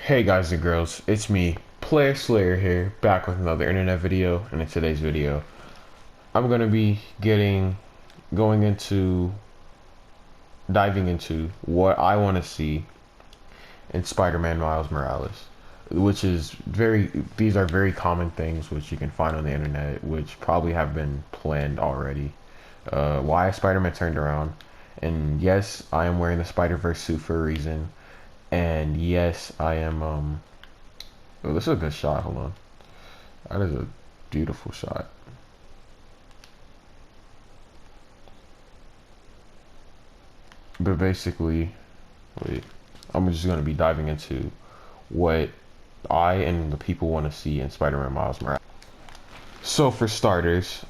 Hey guys and girls, it's me, Player Slayer here, back with another internet video, and in today's video, I'm gonna be going into, diving into what I want to see in Spider-Man Miles Morales, which is these are very common things which you can find on the internet, which probably have been planned already. Why Spider-Man turned around, and yes, I am wearing the Spider-Verse suit for a reason, and yes, I am, oh, this is a good shot. Hold on. That is a beautiful shot. But basically, wait, I'm just going to be diving into what I and the people want to see in Spider-Man Miles Morales. So for starters,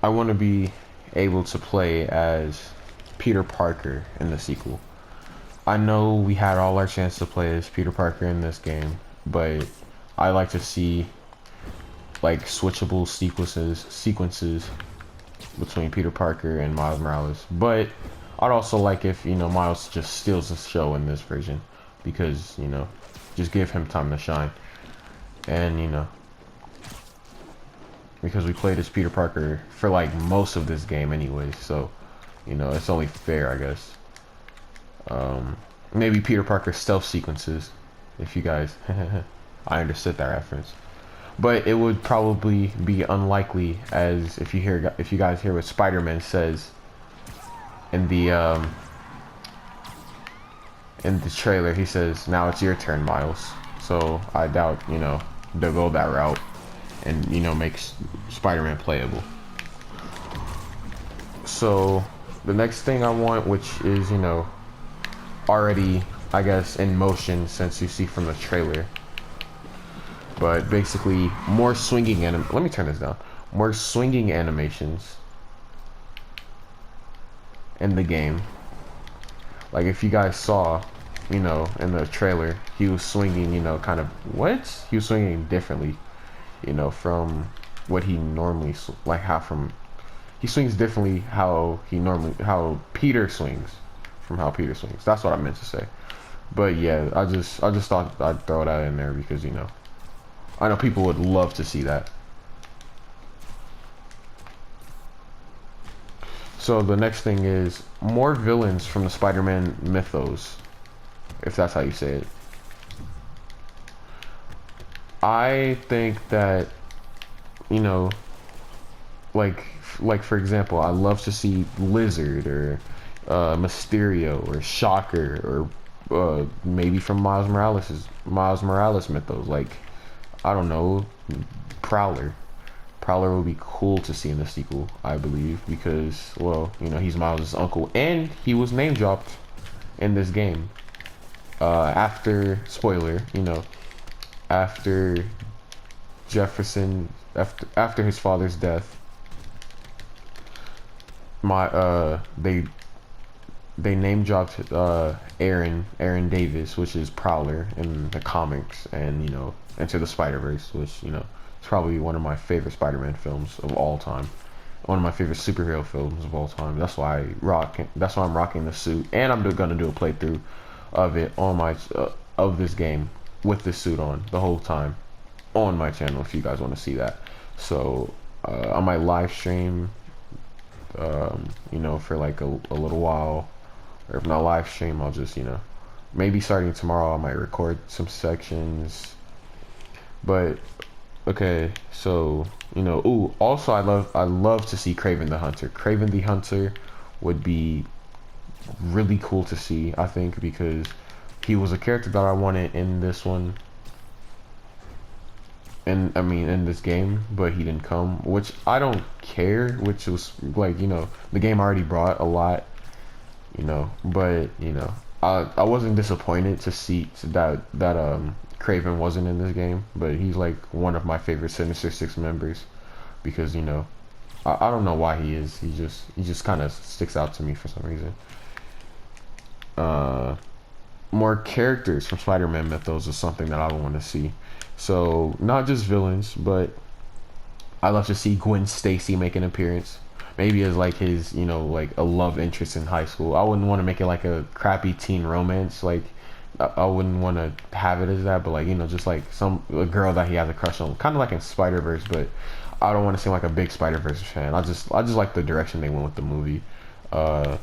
I want to be able to play as Peter Parker in the sequel. I know we had all our chance to play as Peter Parker in this game, but I like to see like switchable sequences between Peter Parker and Miles Morales. But I'd also like if, Miles just steals the show in this version, because, just give him time to shine. And, because we played as Peter Parker for like most of this game anyway, so, it's only fair, I guess. Maybe Peter Parker stealth sequences, if you guys I understood that reference. But it would probably be unlikely, as if you guys hear what Spider-Man says in the trailer. He says, "Now it's your turn, Miles." So I doubt, they'll go that route and, make Spider-Man playable. So the next thing I want, which is, already, I guess, in motion since you see from the trailer, but basically more swinging let me turn this down. More swinging animations in the game. Like if you guys saw, in the trailer, he was swinging, kind of he was swinging differently, from what he normally he swings differently how Peter swings from how Peter swings. That's what I meant to say. But yeah, I just thought I'd throw that in there because, I know people would love to see that. So the next thing is more villains from the Spider-Man mythos, if that's how you say it. I think that, like for example, I love to see Lizard or Mysterio or Shocker or maybe from Miles Morales mythos, like, I don't know, Prowler. Prowler would be cool to see in the sequel, I believe, because, well, he's Miles' uncle, and he was name dropped in this game. After, spoiler, after Jefferson, after his father's death, they name dropped Aaron Davis, which is Prowler in the comics, and Into the Spider-Verse, which is probably one of my favorite Spider-Man films of all time, one of my favorite superhero films of all time. That's why I'm rocking the suit, and I'm gonna do a playthrough of it on my of this game with this suit on the whole time on my channel if you guys want to see that. So I might live stream, for like a little while. Or if not live stream, I'll just, maybe starting tomorrow I might record some sections. But okay, so, ooh, also I love to see Kraven the Hunter. Kraven the Hunter would be really cool to see, I think, because he was a character that I wanted in this one. And I mean in this game, but he didn't come, which I don't care, which was like, the game already brought a lot, but I wasn't disappointed to see that Kraven wasn't in this game, but he's like one of my favorite Sinister Six members because I don't know why he is. He just kind of sticks out to me for some reason. More characters from Spider-Man mythos is something that I want to see. So not just villains, but I love to see Gwen Stacy make an appearance. Maybe as like his, like a love interest in high school. I wouldn't want to make it like a crappy teen romance, like I wouldn't want to have it as that, but like, you know, just like a girl that he has a crush on, kind of like in Spider-Verse, but I don't want to seem like a big Spider-Verse fan. I just like the direction they went with the movie. Uh,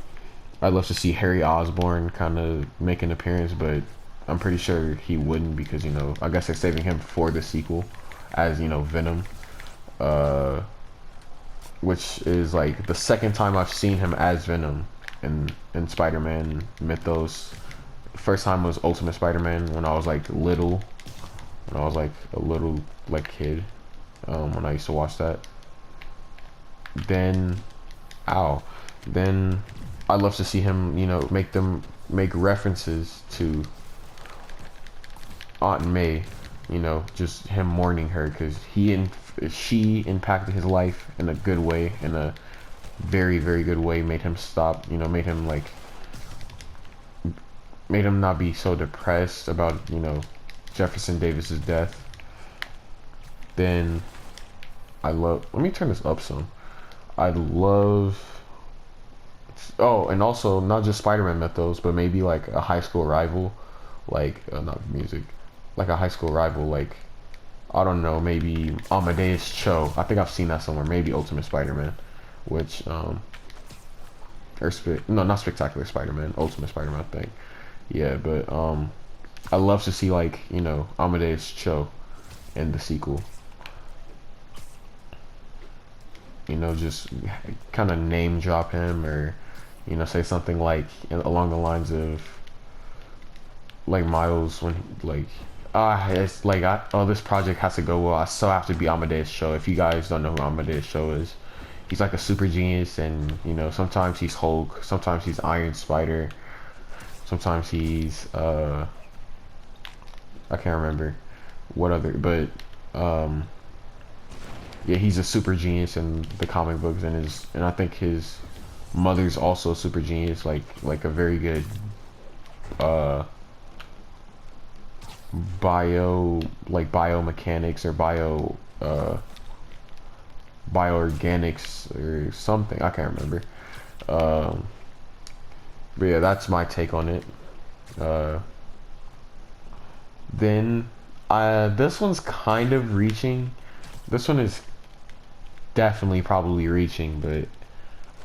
I'd love to see Harry Osborn kind of make an appearance, but I'm pretty sure he wouldn't because, you know, I guess they're saving him for the sequel as, you know, Venom. Uh, which is like the second time I've seen him as Venom in Spider-Man mythos. First time was Ultimate Spider-Man when I was like little, when I was like a little like kid, when I used to watch that. Then, ow, then I love to see him, you know, make references to Aunt May, you know, just him mourning her because she impacted his life in a good way, in a very very good way, made him stop, you know, made him not be so depressed about, you know, Jefferson Davis's death. Then let me turn this up some. I love, oh, and also not just Spider-Man mythos, but maybe like a high school rival, like not music, like a high school rival, like I don't know, maybe Amadeus Cho. I think I've seen that somewhere. Maybe Ultimate Spider-Man, which no, not Spectacular Spider-Man, Ultimate Spider-Man, I think. Yeah, but I love to see like, you know, Amadeus Cho in the sequel. You know, just kind of name drop him, or you know, say something like along the lines of like Miles when like it's like oh, this project has to go well. I still have to be Amadeus Cho. If you guys don't know who Amadeus Cho is, he's like a super genius, and you know, sometimes he's Hulk, sometimes he's Iron Spider, sometimes he's I can't remember what other, but um yeah, he's a super genius in the comic books, and I think his mother's also a super genius, like a very good uh biomechanics or bioorganics or something. I can't remember. Um, but yeah, that's my take on it. Uh, then this one's kind of reaching. This one is definitely probably reaching, but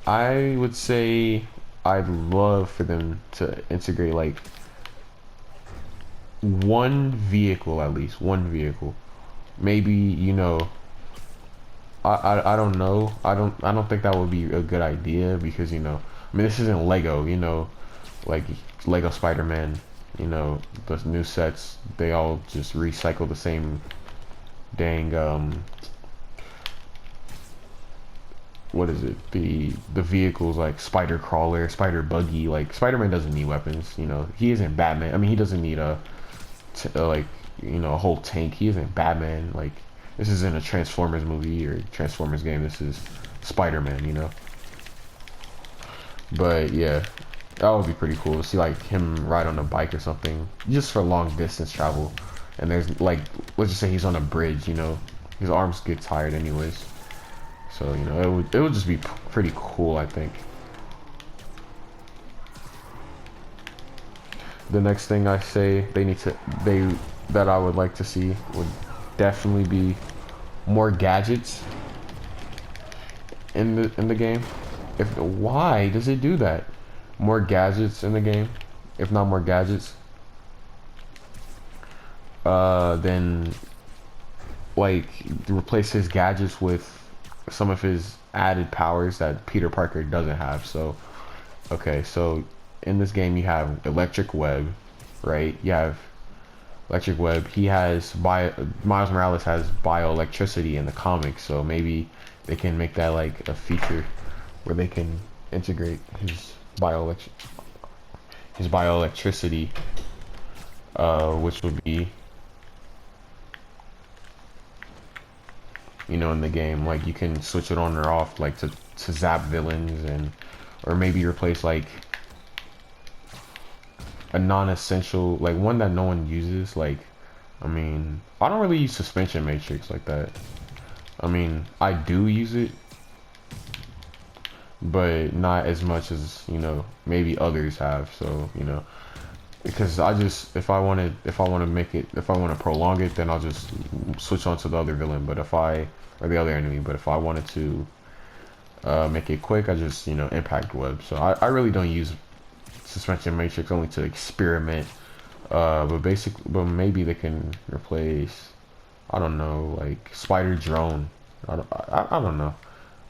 I would say I'd love for them to integrate like one vehicle, at least one vehicle. Maybe, you know, I don't know. I don't think that would be a good idea because, you know, I mean, this isn't Lego, you know, like Lego Spider-Man, you know, the new sets, they all just recycle the same dang what is it? The vehicles like Spider Crawler, Spider Buggy. Like Spider-Man doesn't need weapons, you know. He isn't Batman. I mean, he doesn't need like, you know, a whole tank. He isn't Batman. Like, this isn't a Transformers movie or Transformers game. This is Spider-Man, you know. But yeah, that would be pretty cool to see like him ride on a bike or something, just for long distance travel. And there's like, let's just say he's on a bridge, you know, his arms get tired anyways. So, you know, it would just be pretty cool, I think. The next thing I say that I would like to see would definitely be more gadgets in the game. If why does it do that? More gadgets in the game. If not more gadgets, then like replace his gadgets with some of his added powers that Peter Parker doesn't have. So, okay, so in this game you have electric web, right? You have electric web. Miles Morales has bioelectricity in the comics, so maybe they can make that like a feature where they can integrate his bioelectricity, which would be, you know, in the game, like you can switch it on or off, like to zap villains, and or maybe replace like a non-essential, like one that no one uses. Like, I mean, I don't really use suspension matrix like that. I mean, I do use it, but not as much as, you know, maybe others have. So, you know, because I just if I want to make it, if I want to prolong it, then I'll just switch on to the other villain. But if I or the other enemy, but if I wanted to make it quick, I just impact web. So I really don't use suspension matrix, only to experiment. But maybe they can replace, I don't know, like spider drone. I don't know.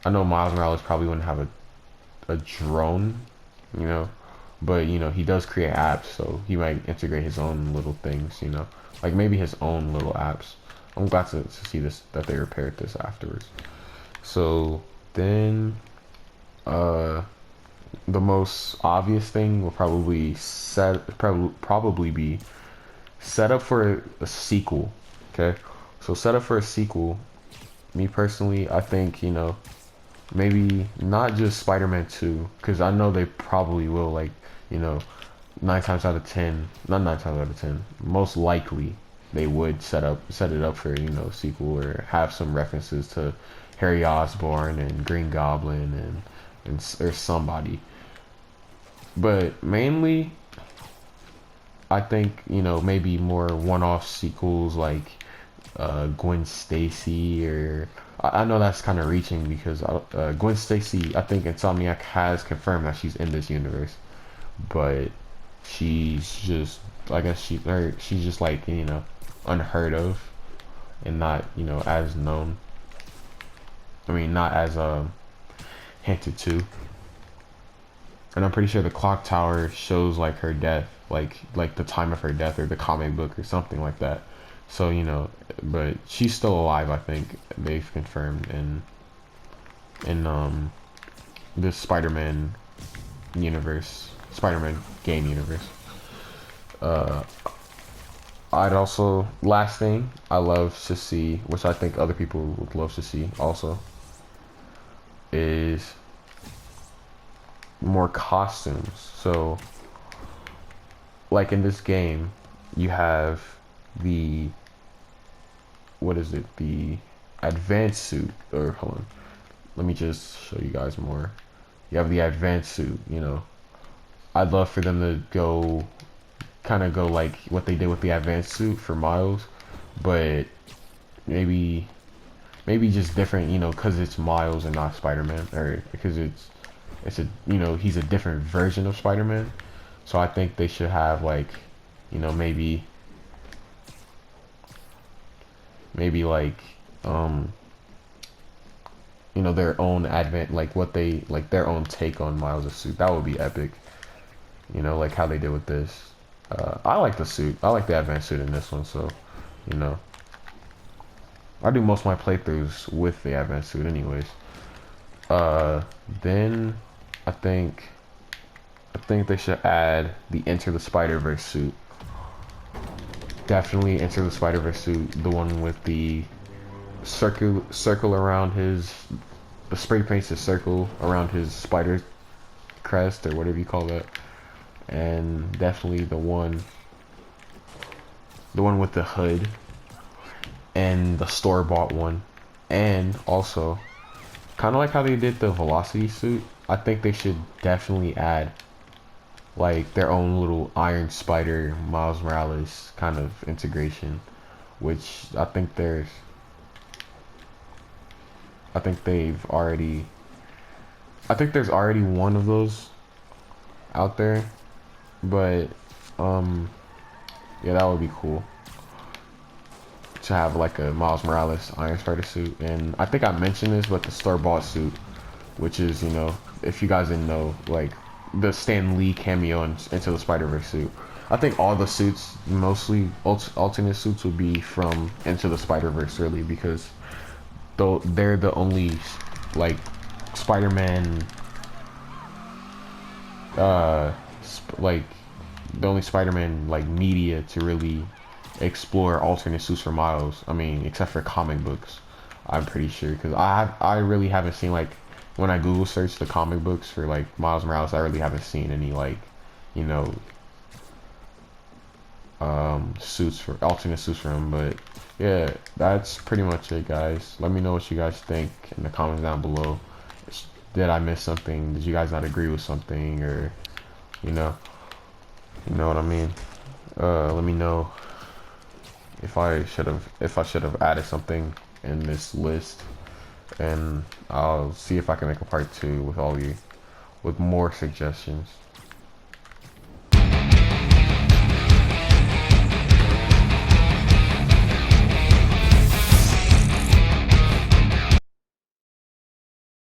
I know Miles Morales probably wouldn't have a drone, you know, but he does create apps, so he might integrate his own little things, like maybe his own little apps. I'm glad to see this, that they repaired this afterwards. So then, uh, the most obvious thing will probably be set up for a sequel. Okay, so set up for a sequel. Me personally, I think maybe not just Spider-Man 2, because I know they probably will, like, 9 times out of 10, not 9 times out of 10, most likely they would set it up for sequel, or have some references to Harry Osborn and Green Goblin or somebody. But mainly, I think maybe more one-off sequels, like Gwen Stacy, or I know that's kind of reaching, because Gwen Stacy, I think Insomniac has confirmed that she's in this universe, but she's just, I guess she's just like unheard of, and not as known. I mean, not as hinted to. And I'm pretty sure the clock tower shows like her death, like the time of her death, or the comic book or something like that. So but she's still alive. I think they've confirmed in this Spider-Man universe, Spider-Man game universe. Uh, I'd also, last thing I love to see, which I think other people would love to see also, is more costumes. So like in this game, you have the, what is it, the advanced suit, or hold on, let me just show you guys more. You have the advanced suit. I'd love for them to kind of go like what they did with the advanced suit for Miles, but maybe just different, because it's Miles and not Spider-Man, or because it's a he's a different version of Spider-Man. So I think they should have like maybe like their own advent, like what they, like their own take on Miles' suit. That would be epic. Like how they did with this. I like the suit. I like the advanced suit in this one. So I do most of my playthroughs with the advanced suit anyways. Then I think they should add the Enter the Spider-Verse suit. Definitely Enter the Spider-Verse suit, the one with the circle around his, the spray paints a circle around his spider crest, or whatever you call that. And definitely the one with the hood, and the store-bought one. And also, kind of like how they did the Velocity suit, I think they should definitely add like their own little Iron Spider Miles Morales kind of integration, which I think there's already one of those out there. But yeah, that would be cool to have like a Miles Morales Iron Spider suit. And I think I mentioned this, but the store-bought suit, which is if you guys didn't know, like the Stan Lee cameo Into the Spider-Verse suit. I think all the suits, mostly alternate suits, would be from Into the Spider-Verse, really, because though they're the only like Spider-Man, like the only Spider-Man like media to really explore alternate suits for Miles. I mean, except for comic books, I'm pretty sure, because I really haven't seen, like, when I Google search the comic books for like Miles Morales, I really haven't seen any like suits for alternate suits for him. But yeah, that's pretty much it, guys. Let me know what you guys think in the comments down below. Did I miss something? Did you guys not agree with something? Or You know what I mean? Let me know if I should have added something in this list, and I'll see if I can make a part 2 with all you with more suggestions.